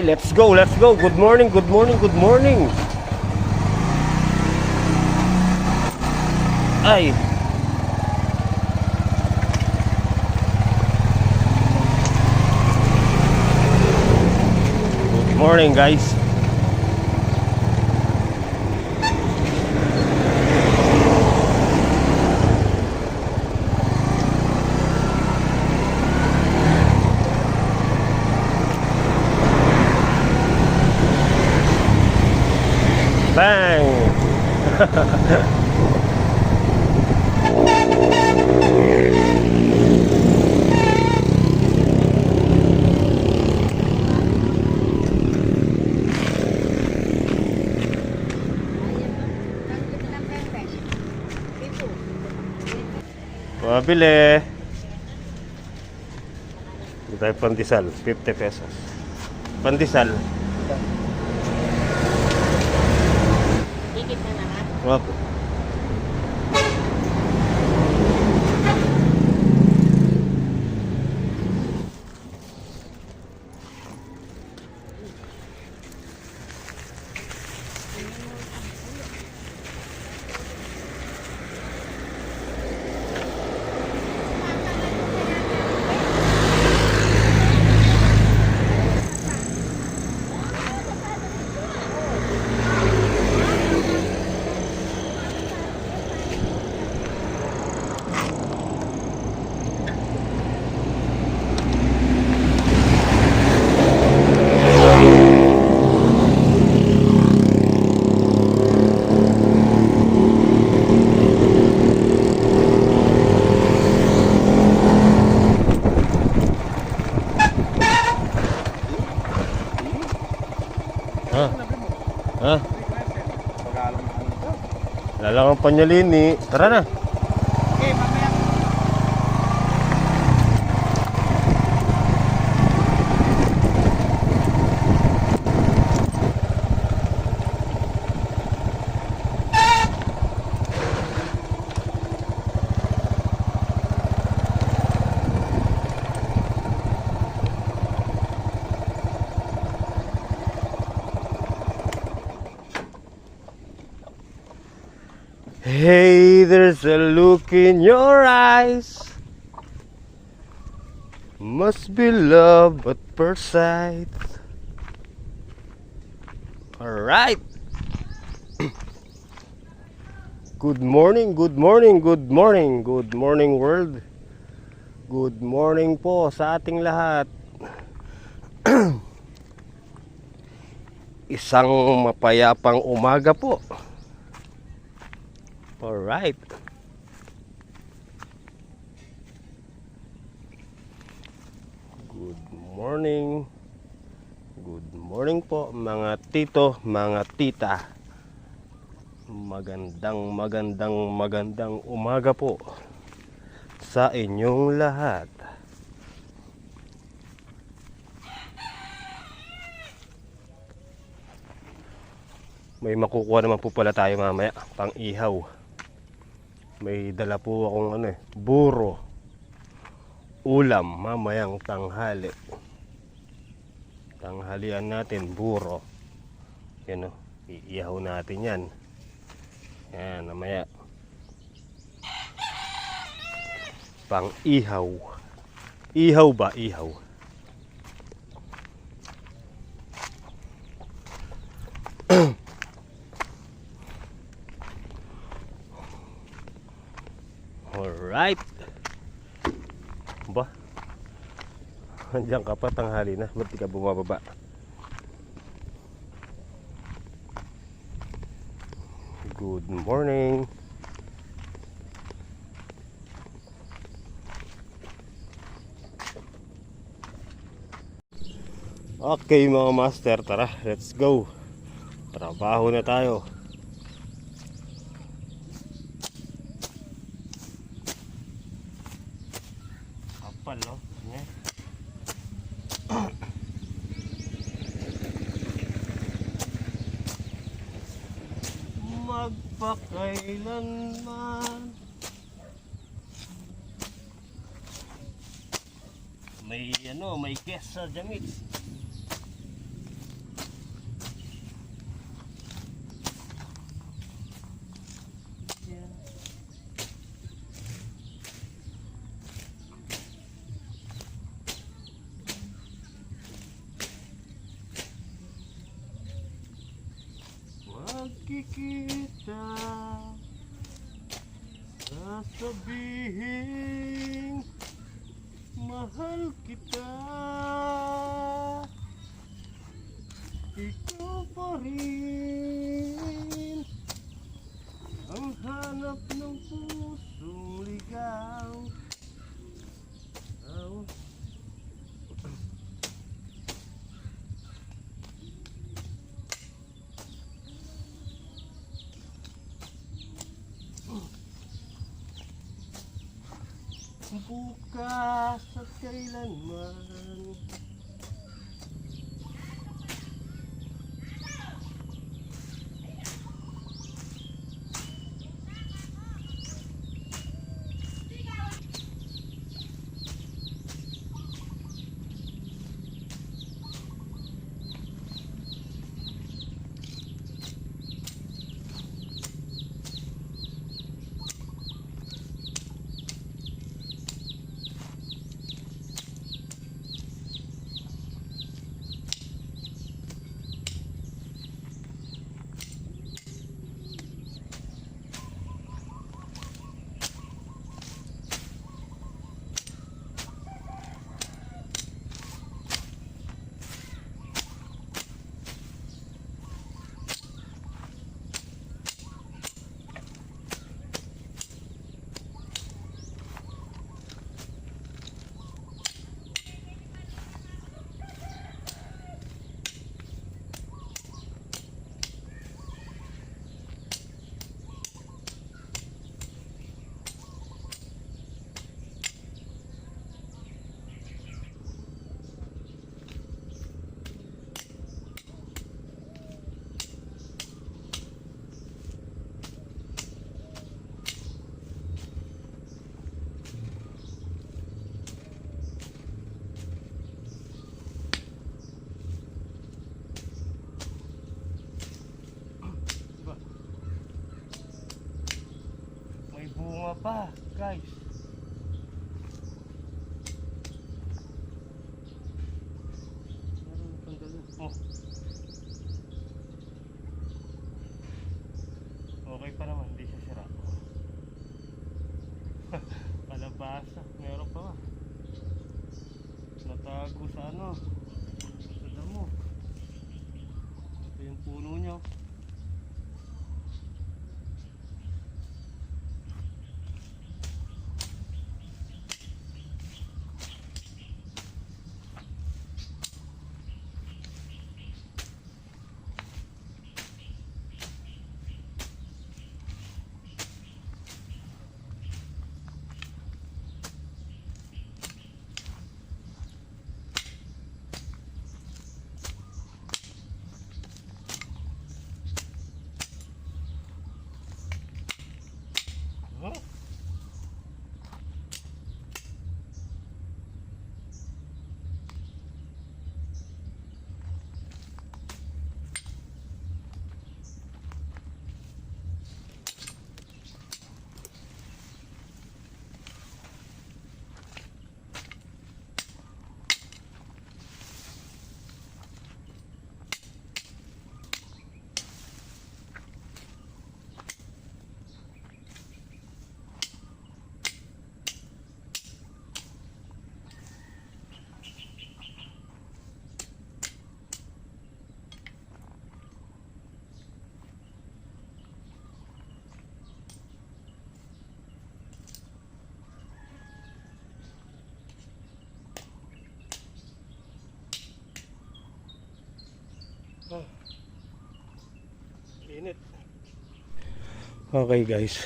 Okay, let's go, let's go. Good morning, good morning, good morning. Ay. Good morning, guys. Bang! Mabili. Dito tayo pandesal, 50 pesos. Pandesal. Ikit na naman. Opo. Ha? Ha? Lalang ang panyalini. Tara na. Okay, mamaya. Hey, there's a look in your eyes. Must be love at first sight. Alright. Good morning, good morning, good morning. Good morning, world. Good morning po sa ating lahat. Isang mapayapang umaga po. Alright. Good morning. Good morning po mga tito, mga tita. Magandang umaga po sa inyong lahat. May makukuha naman po pala tayo mamaya, pang ihaw. May dala po akong buro. Ulam mamayang tanghali. Tanghalian natin buro. Yan o, iihaw natin yan. Yan, mamaya. Pang ihaw. Ihaw ba? Ihaw. Alright. Ba? Andiyan ka pa, tanghali na. Ba't di ka bumababa? Good morning. Okay mga master, tara, let's go. Trabaho na tayo. Kapal, no? Magpakailanman may may guest sa damit. magkikita, sasabihin mahal kita. Ikaw pa rin ang hanap ng pusong ligaw. Bukas at kailanman. Bunga pa, guys. Oh. Okay pa naman, hindi siya sira. Kalabasa, meron pa ba? Natago sa ano? Sa damo. Ito yung puno niya. Init. Okay guys,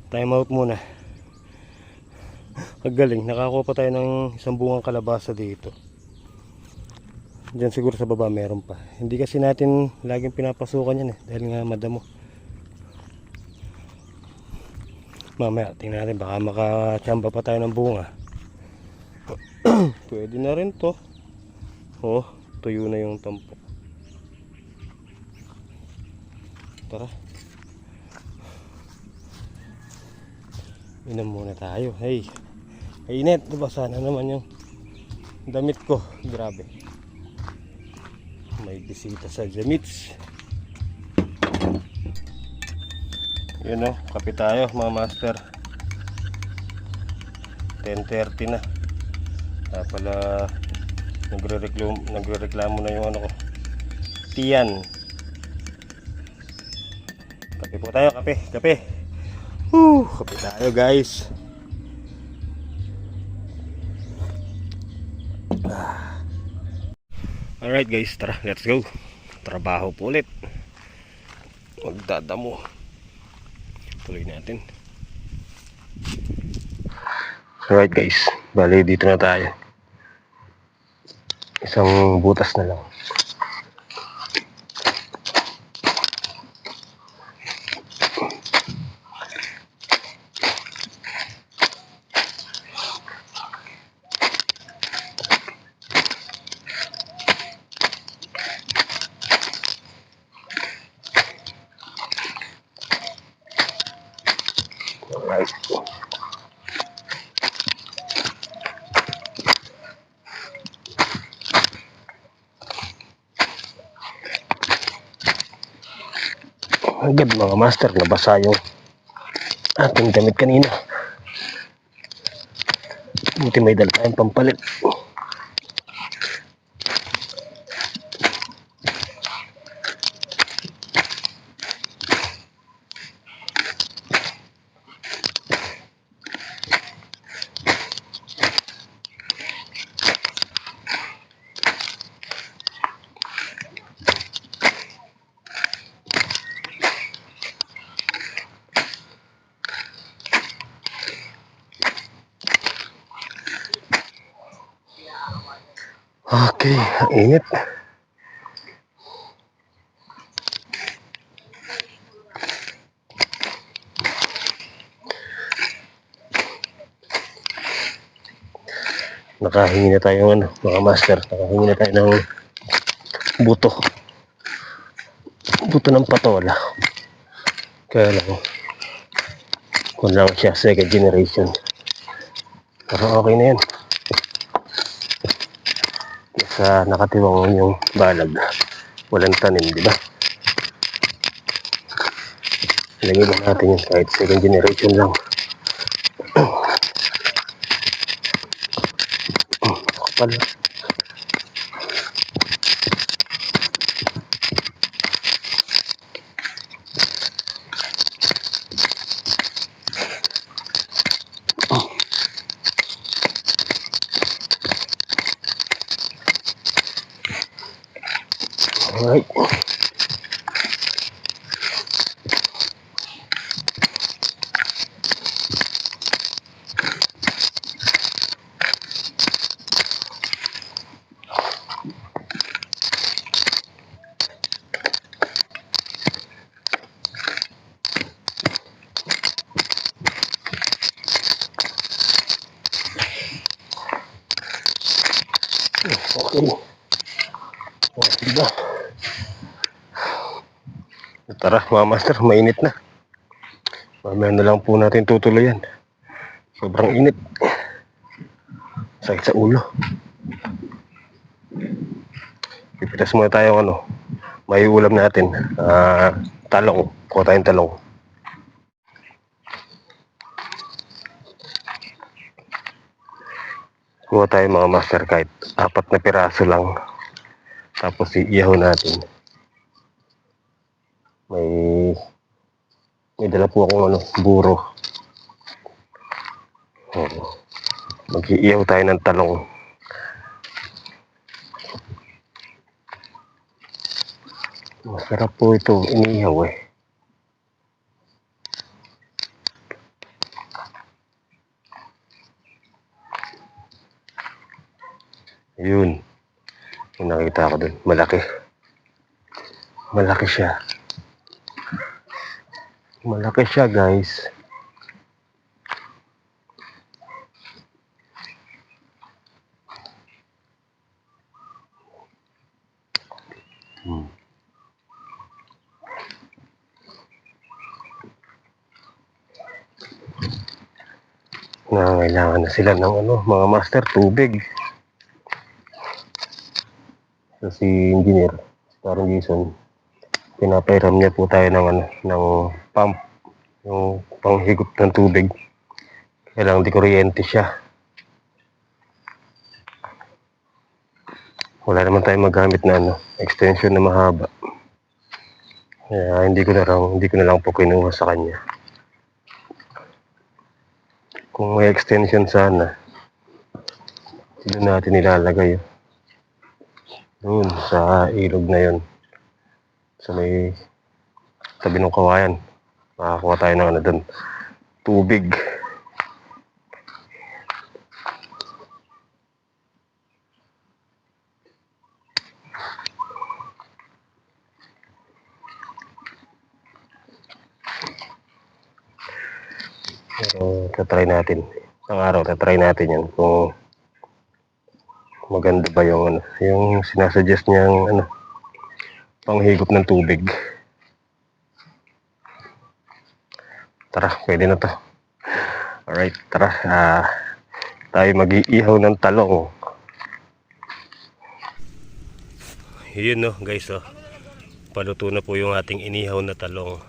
time out muna. Paggaling, nakakuha pa tayo ng isang bungang kalabasa dito. Diyan siguro sa baba meron pa. Hindi kasi natin laging pinapasukan yan dahil nga madamo. Mamaya tingnan natin, baka makachamba pa tayo ng bunga. Pwede na rin to. Oh, tuyo na yung tampok. Tara, inom muna tayo. Hey, init, diba? Sana naman yung damit ko. Grabe, may bisita sa Jamits. Yun o, kape tayo mga master. 10:30 na. Pala nagrereklamo na yung ano ko. Tiyan. Kape po tayo, kape, kape. Kape tayo guys. Alright guys, tara, let's go. Trabaho po ulit. Magdadamo. Tuloy natin. Alright guys, bali dito na tayo. Isang butas na lang. Alright. Agad mga master, nabasa yung ating damit kanina. Buti may dala tayong pampalit. Okay, ang init. Nakahingi na tayo ng mga master. Nakahingi na tayo ng buto. Buto ng patola. Kaya lang, kung lang siya second generation. Pero okay na yan. Sa nakatiwang yung balag. Walang tanim, di ba? Lagyan na natin yun kahit second generation lang. Kapal. Alright. Okay. Diba? Tara mga master, mainit na. Mamaya na lang po natin tutuloy yan. Sobrang init. Sakit sa ulo. Pipitas muna tayo ano. May ulam natin. Talong. Kuha tayong talong. Kuha tayo mga master kahit 4 na piraso lang. Tapos iihaw natin. May dala po akong ano, buro. Mag-iihaw tayo ng talong. Masarap po ito inihaw eh. Yun. Yung nakita ko dun. Malaki. Malaki siya. Malaki siya guys. Nangangailangan na sila ng ano, mga master, tubig. So si engineer, parang Jason, pinapairam niya po tayo ng ano, ng pump yung panghigop ng tubig. Kailangan di kuryente siya. Wala naman tayong magamit na extension na mahaba. Kaya hindi ko na lang po kinuha sa kanya. Kung may extension sana, doon natin nilalagay. Doon sa ilog na yon, sa may tabi ng kawayan. Makakuha tayo ng doon, tubig. Pero tatry natin. Isang araw tatry natin yan kung maganda ba yung sinasuggest niyang panghigop ng tubig. Tara, pwede na to. Alright, tara. Tayo mag-iihaw ng talong. Yun guys, paluto na po yung ating inihaw na talong.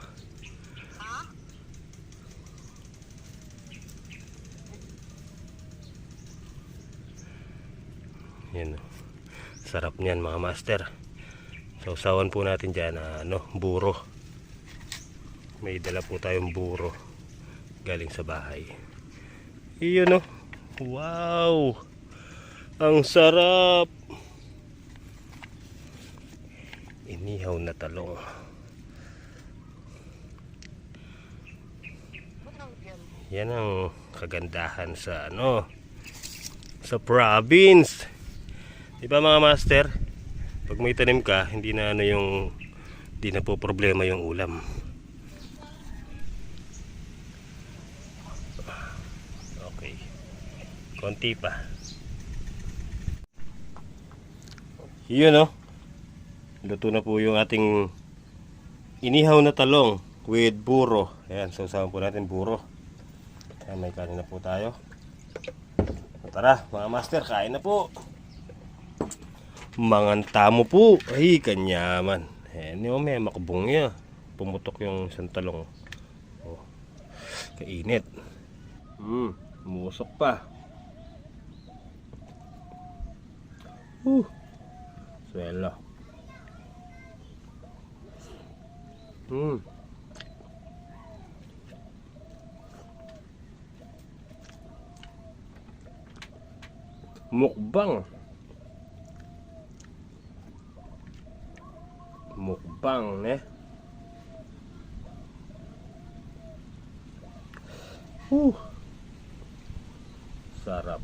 Yan, sarap niyan mga master. Sausawan po natin dyan buro. May dala po tayong buro galing sa bahay. Iyon wow, ang sarap. Inihaw na talong. Yan ang kagandahan sa sa province. Diba mga master? Pag may tanim ka, hindi na hindi na po problema yung ulam. Okay. Konti pa. Yun luto na po yung ating inihaw na talong with buro. Ayan, sausawan po natin buro. Ayan, may kanin na po tayo. Tara mga master, kain na po. Manganta mo po. Ay, kanyaman. Ayan, may makabong niya. Pumutok yung isang talong. Kainit. Musok pa. Swelo. Mukbang. Mukbang sarap.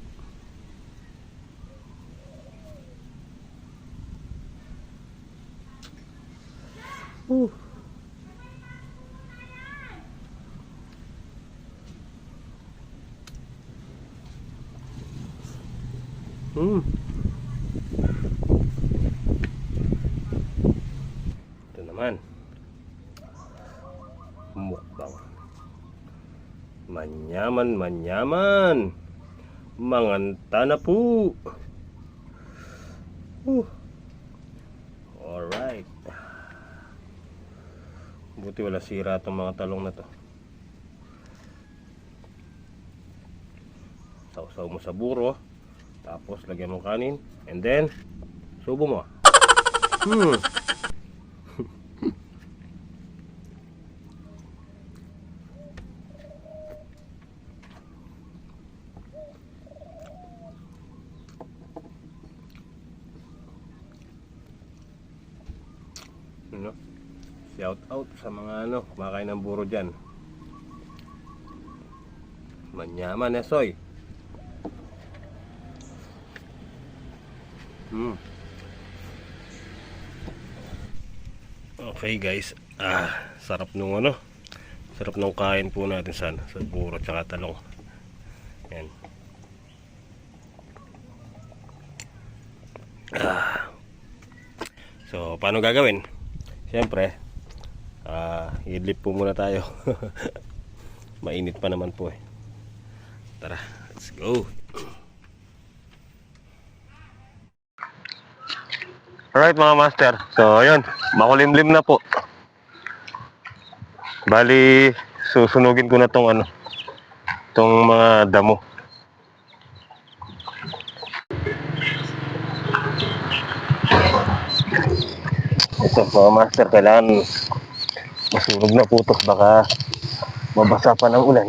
Ito naman mukbang. Manyaman. Manganta na po. Alright. Buti wala sira itong mga talong na to. Sausaw mo sa buro, tapos lagyan mo kanin, and then subo mo. Shout out sa mga kumakain ng buro dyan. Manyaman soy. Okay guys, sarap nung sarap nung kain po natin sa buro at talong. Yan. So paano gagawin? Siyempre idlip po muna tayo. Mainit pa naman po Tara, let's go. Alright mga master, so ayun, makulimlim na po. Bali susunugin ko na tong ano, tong mga damo. Ito mga master, kailangan masunog na po ito, baka mabasa pa ng ulan.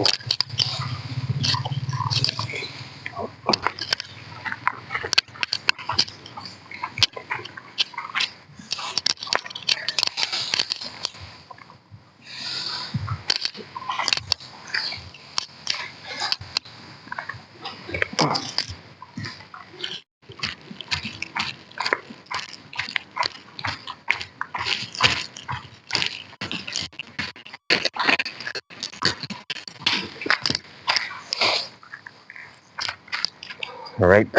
Alright.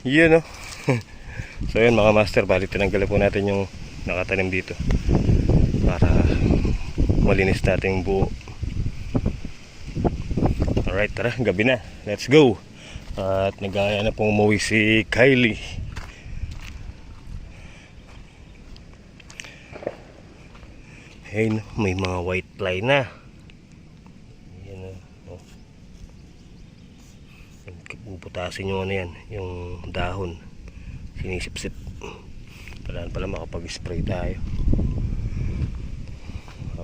Yun, no? So yun mga master, bali tinanggal po natin yung nakatanim dito para malinis natin yung buo. Alright, tara, gabi na, let's go. At nagaya na pong umuwi si Kylie. Ayun, may mga white fly na. Yan, oh. Puputasin yung ano yan, yung dahon, sinisipsip. Kailangan pala makapag-spray tayo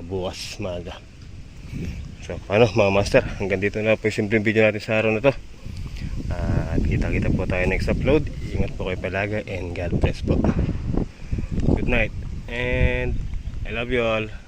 bukas maga. So ano mga master, hanggang dito na po yung simpleng video natin sa araw na to. At kita-kita po tayo next upload. Ingat po kayo palagi and God bless po. Good night and I love you all.